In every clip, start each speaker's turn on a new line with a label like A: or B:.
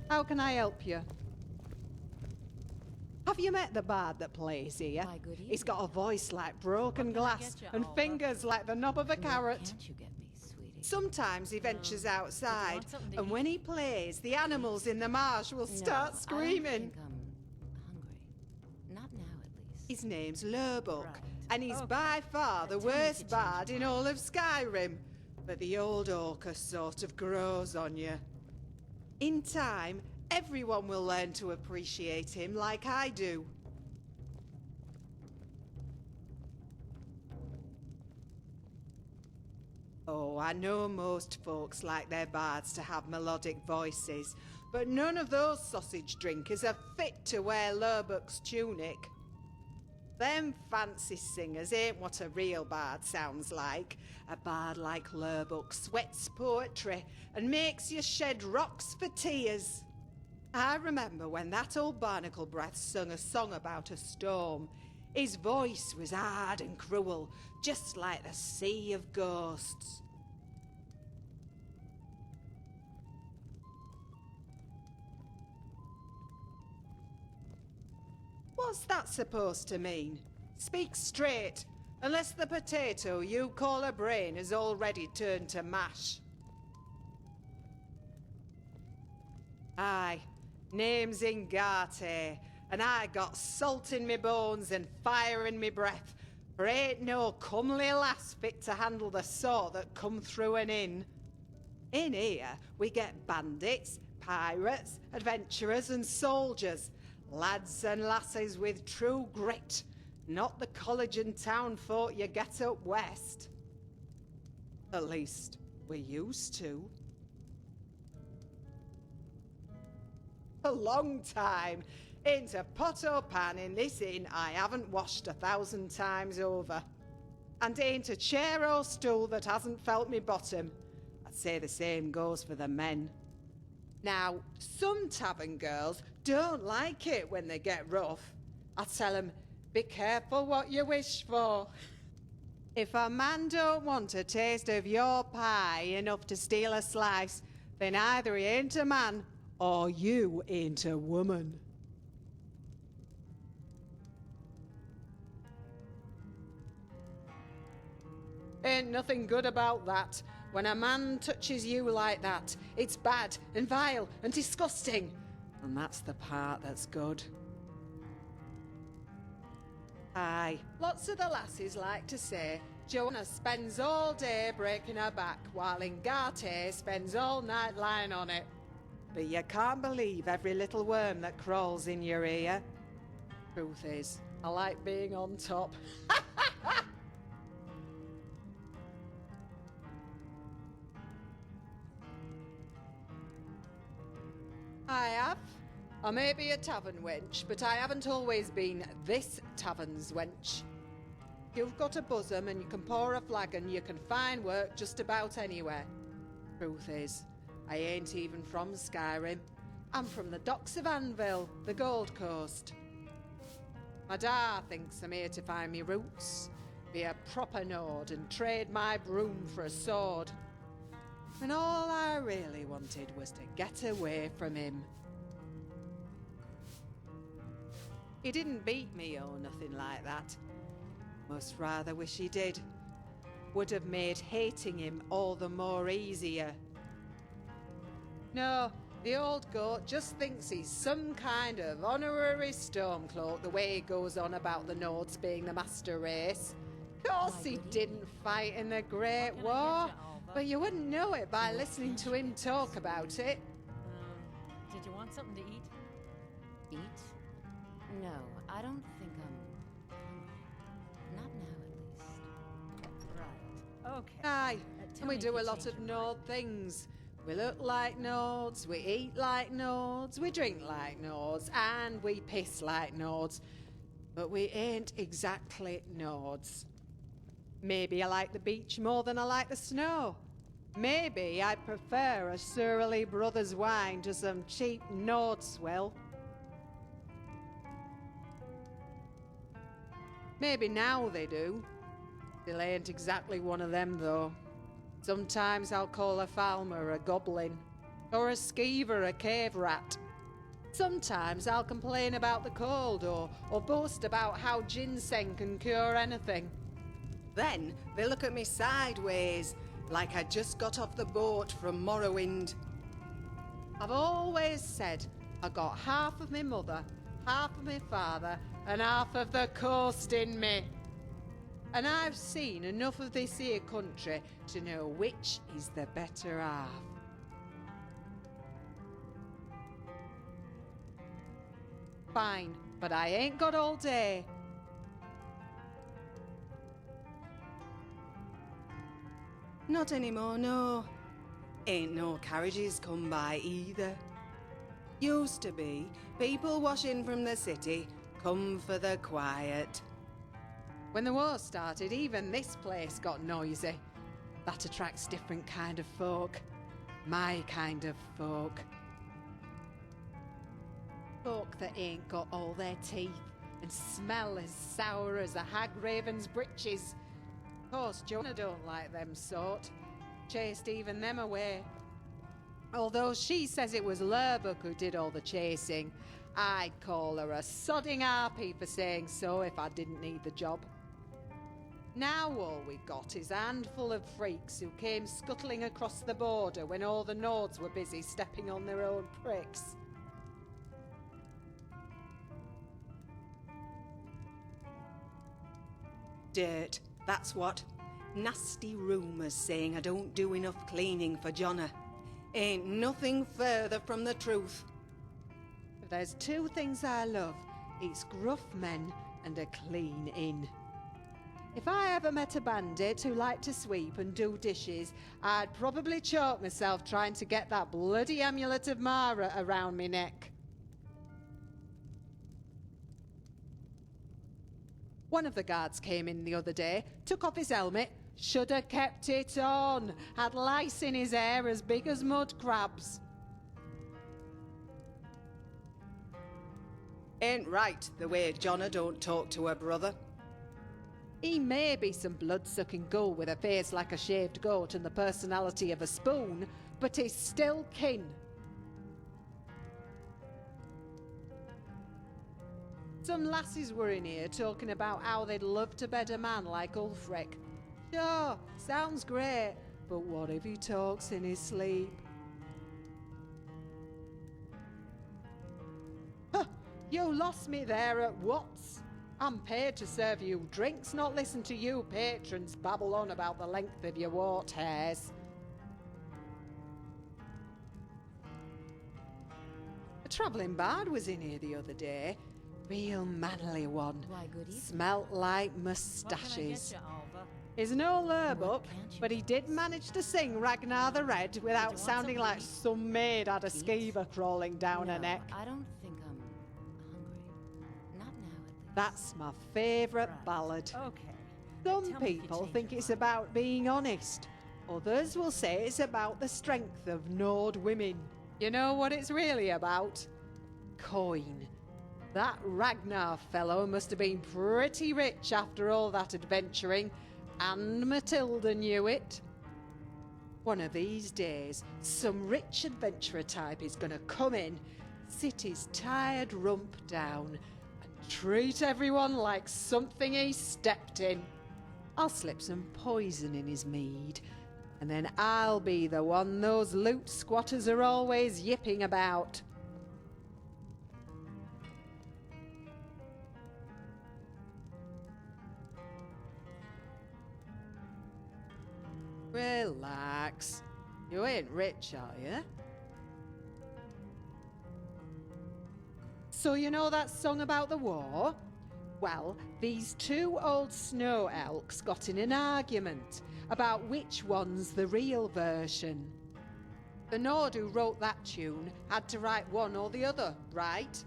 A: How can I help you? Have you met the bard that plays here?
B: Why, good
A: He's got a voice like broken
B: What can I
A: glass
B: get you,
A: and
B: Alva?
A: fingers like the knob of a carrot.
B: Can't you get me, sweetie?
A: Sometimes he ventures outside,
B: want something to
A: and
B: eat?
A: when he plays, the animals in the marsh will start
B: No,
A: screaming.
B: I don't think I'm hungry. Not now, at least.
A: His name's Lurbuck,
B: Right.
A: and he's
B: Okay.
A: by far the
B: Tell me if you
A: worst
B: change
A: bard
B: your
A: in all of Skyrim. But the old orca sort of grows on you. In time, everyone will learn to appreciate him like I do. Oh, I know most folks like their bards to have melodic voices, but none of those sausage drinkers are fit to wear Lurbuck's tunic. Them fancy singers ain't what a real bard sounds like. A bard like Lurbuck sweats poetry and makes you shed rocks for tears. I remember when that old barnacle breath sung a song about a storm. His voice was hard and cruel, just like the sea of ghosts. What's that supposed to mean? Speak straight, unless the potato you call a brain has already turned to mash. Aye, name's Ingarte, and I got salt in me bones and fire in me breath, for ain't no comely lass fit to handle the sort that come through an inn. In here, we get bandits, pirates, adventurers and soldiers, lads and lasses with true grit, not the college and town folk you get up west. At least, we used to. A long time. Ain't a pot or pan in this inn I haven't washed 1,000 times over. And ain't a chair or stool that hasn't felt me bottom. I'd say the same goes for the men. Now, some tavern girls don't like it when they get rough. I tell them, be careful what you wish for. If a man don't want a taste of your pie enough to steal a slice, then either he ain't a man or you ain't a woman. Ain't nothing good about that. When a man touches you like that, it's bad and vile and disgusting. And that's the part that's good. Aye, lots of the lassies like to say Joanna spends all day breaking her back while Ingarte spends all night lying on it. But you can't believe every little worm that crawls in your ear. Truth is, I like being on top. I have. I may be a tavern wench, but I haven't always been this tavern's wench. You've got a bosom and you can pour a flagon, you can find work just about anywhere. Truth is, I ain't even from Skyrim. I'm from the docks of Anvil, the Gold Coast. My da thinks I'm here to find me roots, be a proper Nord and trade my broom for a sword. And all I really wanted was to get away from him. He didn't beat me or nothing like that. Most rather wish he did. Would have made hating him all the more easier. No, the old goat just thinks he's some kind of honorary stormcloak the way he goes on about the Nords being the master race. Of course he didn't fight in the Great War, but you wouldn't know it by listening to him talk about it.
C: Did you want something to eat?
B: Eat? No, I don't think I'm hungry. Not now, at least.
C: Right. Okay.
A: Aye,
C: Tell
A: and we
C: me if
A: do
C: you
A: a lot
C: change
A: of
C: your mind.
A: Nord things. We look like Nords, we eat like Nords, we drink like Nords, and we piss like Nords. But we ain't exactly Nords. Maybe I like the beach more than I like the snow. Maybe I prefer a surly brother's wine to some cheap Nord swill. Maybe now they do. Still ain't exactly one of them, though. Sometimes I'll call a Falmer a goblin. or a skeever, a cave rat. Sometimes I'll complain about the cold or boast about how ginseng can cure anything. Then they look at me sideways, like I just got off the boat from Morrowind. I've always said I got half of my mother, half of my father, and half of the coast in me. And I've seen enough of this here country to know which is the better half. Fine, but I ain't got all day. Not anymore, no. Ain't no carriages come by either. Used to be, people washing from the city come for the quiet. When the war started, even this place got noisy. That attracts different kind of folk. My kind of folk. Folk that ain't got all their teeth and smell as sour as a hag raven's breeches. Of course, Jonah don't like them sort. Chased even them away. Although she says it was Lurbuck who did all the chasing, I'd call her a sodding harpy for saying so if I didn't need the job. Now all we got is a handful of freaks who came scuttling across the border when all the Nords were busy stepping on their own pricks. Dirt, that's what. Nasty rumours saying I don't do enough cleaning for Jonna. Ain't nothing further from the truth. If there's two things I love, it's gruff men and a clean inn. If I ever met a bandit who liked to sweep and do dishes, I'd probably choke myself trying to get that bloody amulet of Mara around me neck. One of the guards came in the other day, took off his helmet, should have kept it on, had lice in his hair as big as mud crabs. Ain't right the way Jonna don't talk to her brother. He may be some blood-sucking ghoul with a face like a shaved goat and the personality of a spoon, but he's still kin. Some lasses were in here talking about how they'd love to bed a man like Ulfric. Sure, sounds great, but what if he talks in his sleep? Huh, you lost me there at Watts. I'm paid to serve you drinks, not listen to you patrons babble on about the length of your wart hairs. A travelling bard was in here the other day. Real manly one.
B: Why, good evening.
A: Smelt like
C: What can I
A: moustaches.
C: get you, Alva?
A: He's no Lurbuck,
B: can't you
A: but he did manage to sing Ragnar the Red without
C: want
A: sounding
C: something
A: like
C: to eat?
A: some maid had a
B: Eat?
A: skeever crawling down her
B: No,
A: neck.
B: I don't think I'm hungry. Not now, at least.
A: That's my favourite
C: Right.
A: ballad.
C: Okay.
A: Some
C: Tell me if you
A: people
C: change
A: think
C: your
A: it's
C: mind.
A: about being honest. Others will say it's about the strength of Nord women. You know what it's really about? Coin. That Ragnar fellow must have been pretty rich after all that adventuring, and Matilda knew it. One of these days, some rich adventurer type is going to come in, sit his tired rump down, and treat everyone like something he stepped in. I'll slip some poison in his mead, and then I'll be the one those loot squatters are always yipping about. Relax. You ain't rich, are you? So you know that song about the war? Well, these two old snow elks got in an argument about which one's the real version. The Nord who wrote that tune had to write one or the other, right?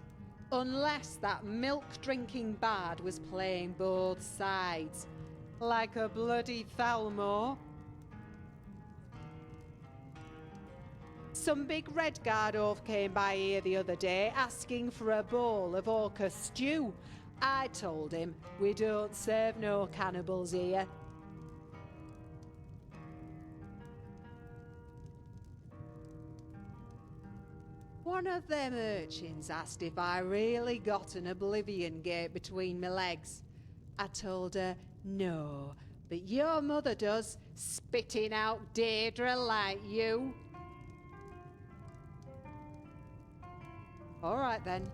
A: Unless that milk-drinking bard was playing both sides. Like a bloody Thalmor. Some big red guard oaf came by here the other day asking for a bowl of orca stew. I told him we don't serve no cannibals here. One of them urchins asked if I really got an oblivion gate between my legs. I told her, no, but your mother does, spitting out Deirdre like you. All right then.